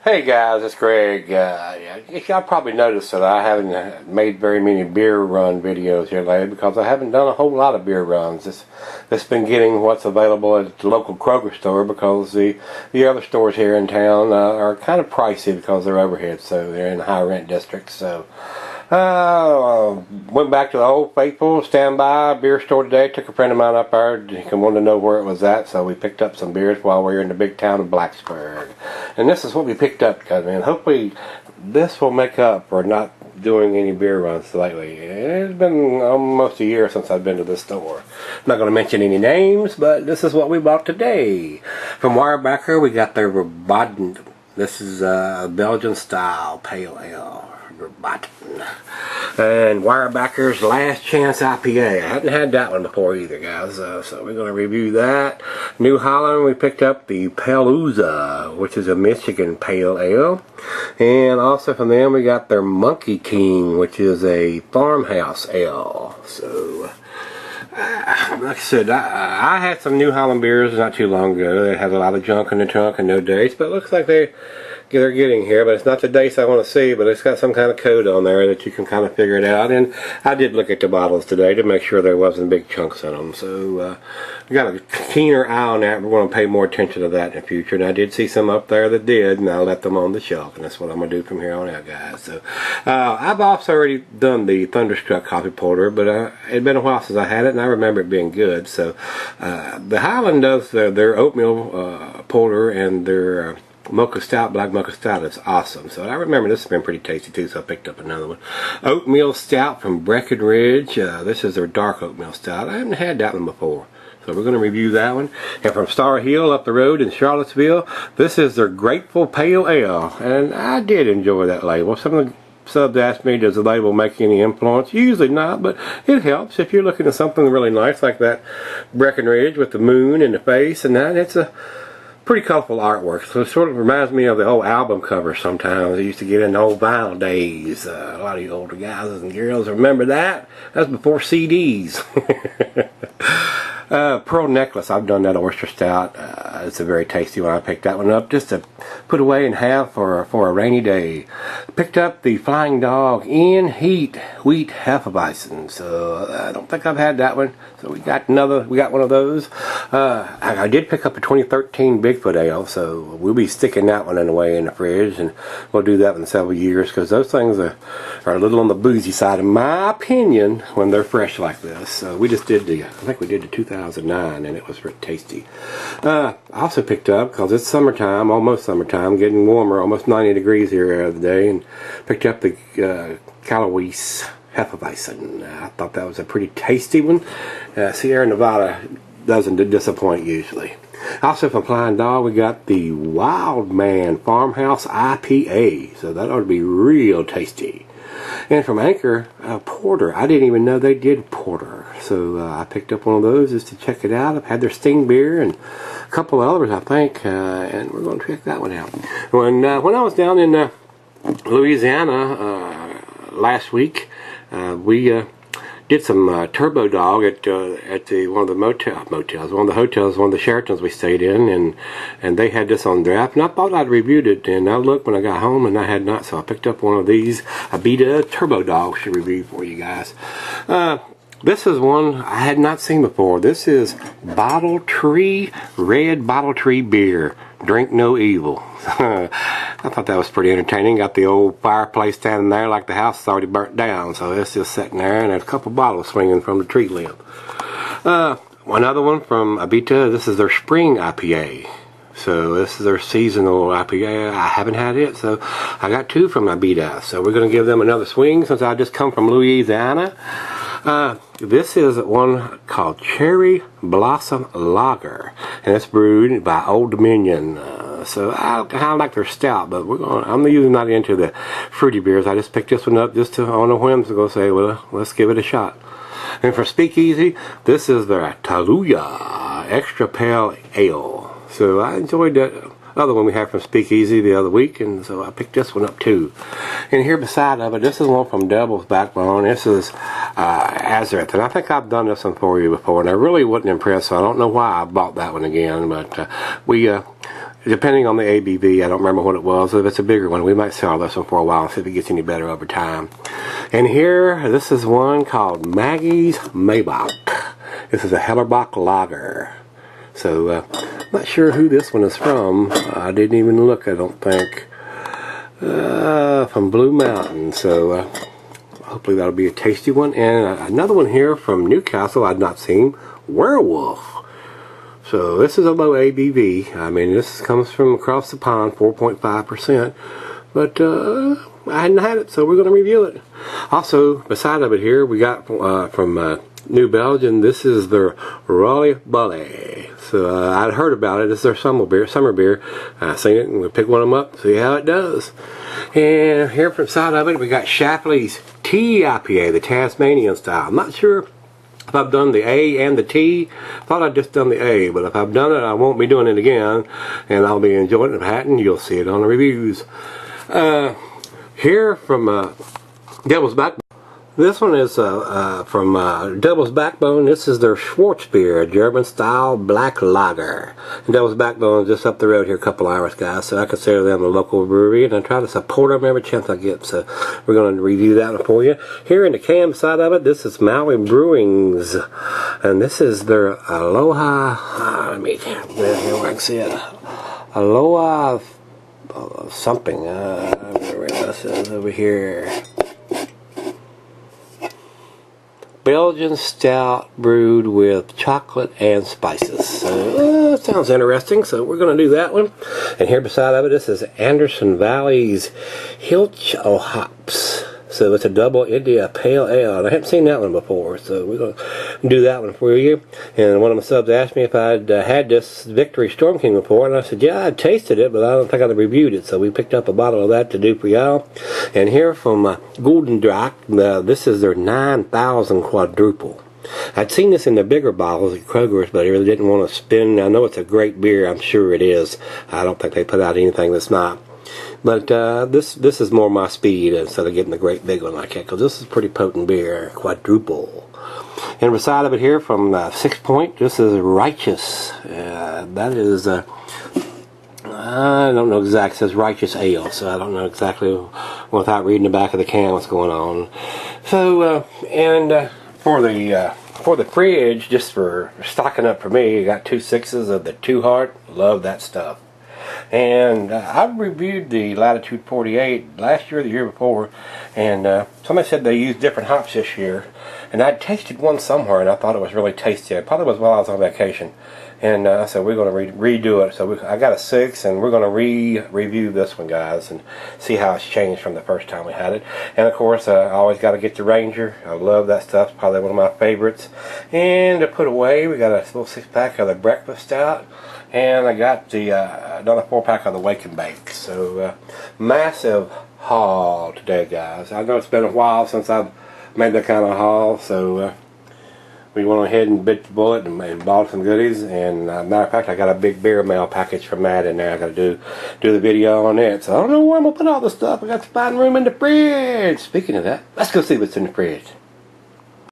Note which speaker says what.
Speaker 1: Hey guys, it's Greg. Y'all probably noticed that I haven't made very many beer run videos here lately because I haven't done a whole lot of beer runs. It's been getting what's available at the local Kroger store because the other stores here in town are kind of pricey because they're overhead, so they're in high rent districts. So went back to the old faithful standby beer store today. Took a friend of mine up there. He wanted to know where it was at, so we picked up some beers while we were in the big town of Blacksburg. And this is what we picked up, guys, man. Hopefully this will make up for not doing any beer runs lately. It's been almost a year since I've been to this store. I'm not going to mention any names, but this is what we bought today. From Weyerbacher, we got their Verbaten. This is a Belgian style pale ale. Verbaten. And Weyerbacher's Last Chance IPA. I hadn't had that one before either, guys, so we're going to review that. New Holland, we picked up the Palooza, which is a Michigan pale ale. And also from them we got their Monkey King, which is a farmhouse ale. So like I said, I had some New Holland beers not too long ago. They had a lot of junk in the trunk and no dates, but it looks like they're getting here. But it's not the dates I want to see, but it's got some kind of code on there that you can kind of figure it out. And I did look at the bottles today to make sure there wasn't big chunks in them. So we got a keener eye on that. We're going to pay more attention to that in the future. And I did see some up there that did, and I left them on the shelf. And that's what I'm going to do from here on out, guys. So I've also already done the Thunderstruck coffee porter, but it's been a while since I had it, and I remember it being good. So the Highland does their oatmeal porter and their mocha stout, black mocha stout. It's awesome. So I remember this has been pretty tasty too, so I picked up another one. Oatmeal stout from Breckenridge. This is their dark oatmeal stout. I haven't had that one before, so we're going to review that one. And from Star Hill up the road in Charlottesville, this is their Grateful Pale Ale, and I did enjoy that label. Some of the subs asked me, does the label make any influence? Usually not, but it helps if you're looking at something really nice like that Breckenridge with the moon in the face, and that it's a pretty colorful artwork. So it sort of reminds me of the old album cover sometimes. I used to get in the old vinyl days. A lot of you older guys and girls remember that. That was before CDs. Pearl Necklace, I've done that oyster stout. It's a very tasty one. I picked that one up just to put away and have for a rainy day. Picked up the Flying Dog in Heat Wheat Hefeweizen. So I don't think I've had that one. So we got one of those. I did pick up a 2013 Bigfoot Ale, so we'll be sticking that one away in the fridge, and we'll do that in several years because those things are a little on the boozy side, in my opinion, when they're fresh like this. So we just did I think we did the 2009, and it was pretty tasty. I also picked up, because it's summertime, almost summertime, getting warmer, almost 90 degrees here the other day, and picked up the Callaway Hefeweizen. I thought that was a pretty tasty one. Sierra Nevada doesn't disappoint usually. Also from Flying Dog, we got the Wild Man Farmhouse IPA, so that ought to be real tasty. And from Anchor, porter. I didn't even know they did porter, so I picked up one of those just to check it out. I've had their Sting beer and a couple of others, I think, and we're going to check that one out. When I was down in Louisiana last week, we did some Turbo Dog at one of the hotels, one of the Sheratons we stayed in, and they had this on draft, and I thought I'd reviewed it, and I looked when I got home, and I had not, so I picked up one of these Abita Turbo Dogs to review for you guys. This is one I had not seen before. This is Bottle Tree, Red Bottle Tree Beer. Drink no evil. I thought that was pretty entertaining. Got the old fireplace standing there like the house is already burnt down, so it's just sitting there, and there's a couple bottles swinging from the tree limb. Another one from Abita. This is their Spring IPA. So this is their seasonal IPA. I haven't had it, so I got two from Abita. So we're going to give them another swing since I just come from Louisiana. This is one called Cherry Blossom Lager, and it's brewed by Old Dominion. So I kind of like their stout, but I'm usually not into the fruity beers. I just picked this one up just on a whim to go say, well, let's give it a shot. And for Speakeasy, this is their Taluya Extra Pale Ale. So I enjoyed that other one we had from Speakeasy the other week, and so I picked this one up too. And here beside of it, this is one from Devil's Backbone. This is Azareth, and I think I've done this one for you before, and I really wasn't impressed, so I don't know why I bought that one again, but we depending on the ABV, I don't remember what it was. If it's a bigger one, we might sell this one for a while and see if it gets any better over time. And here, this is one called Maggie's Maybach. This is a Hellerbach Lager. So, I'm not sure who this one is from. I didn't even look, I don't think. From Blue Mountain. So, hopefully that'll be a tasty one. And another one here from Newcastle I've not seen. Werewolf. So this is a low ABV. I mean, this comes from across the pond, 4.5%. But I hadn't had it, so we're going to review it. Also, beside of it here, we got from New Belgium. This is their Rolly Bully. So I'd heard about it. This is their summer beer. I seen it and we'll pick one of them up, see how it does. And here from the side of it, we got Shapley's Tea IPA, the Tasmanian style. I'm not sure if I've done the A and the T. Thought I'd just done the A, but if I've done it, I won't be doing it again, and I'll be enjoying it. If I hadn't, you'll see it on the reviews. Here from Devil's Backbone. This one is from Devil's Backbone. This is their Schwarzbier, a German-style black lager. And Devil's Backbone is just up the road here, a couple hours, guys. So I consider them a local brewery, and I try to support them every chance I get. So we're going to review that one for you. Here in the can side of it, this is Maui Brewing's, and this is their Aloha. Let me here where I can see it. Aloha something. Where this is over here. Belgian stout brewed with chocolate and spices. So sounds interesting. So we're going to do that one. And here beside of it, this is Anderson Valley's Hilch O Hops. So it's a double India Pale Ale. I haven't seen that one before, so we're going to do that one for you. And one of my subs asked me if I'd had this Victory Storm King before, and I said, yeah, I'd tasted it, but I don't think I'd reviewed it. So we picked up a bottle of that to do for y'all. And here from UNDRINKABLE, this is their 9,000 quadruple. I'd seen this in the bigger bottles at Kroger's, but I really didn't want to spend. I know it's a great beer. I'm sure it is. I don't think they put out anything that's not. But this is more my speed instead of getting the great big one like that, because this is pretty potent beer, quadruple. And beside of it here from 6 Point, this is Righteous. That is, I don't know exactly, it says Righteous Ale, so I don't know exactly without reading the back of the can what's going on. So, for the fridge, just for stocking up for me, I got 2 6s of the Two Heart. Love that stuff. And I reviewed the Latitude 48 last year or the year before, and somebody said they used different hops this year, and I'd tasted one somewhere and I thought it was really tasty. It probably was while I was on vacation, and I said we're going to redo it. So I got a 6, and we're going to review this one, guys, and see how it's changed from the first time we had it. And of course, I always got to get the Ranger. I love that stuff. It's probably one of my favorites. And to put away, we got a little 6-pack of the Breakfast Stout. And I got the another 4-pack of the Wake and Bake. So massive haul today, guys. I know it's been a while since I've made that kind of haul, so we went ahead and bit the bullet and bought some goodies. And matter of fact, I got a big beer mail package from Matt in there. I got to do the video on it. So I don't know where I'm gonna put all the stuff. I got to find room in the fridge. Speaking of that, let's go see what's in the fridge.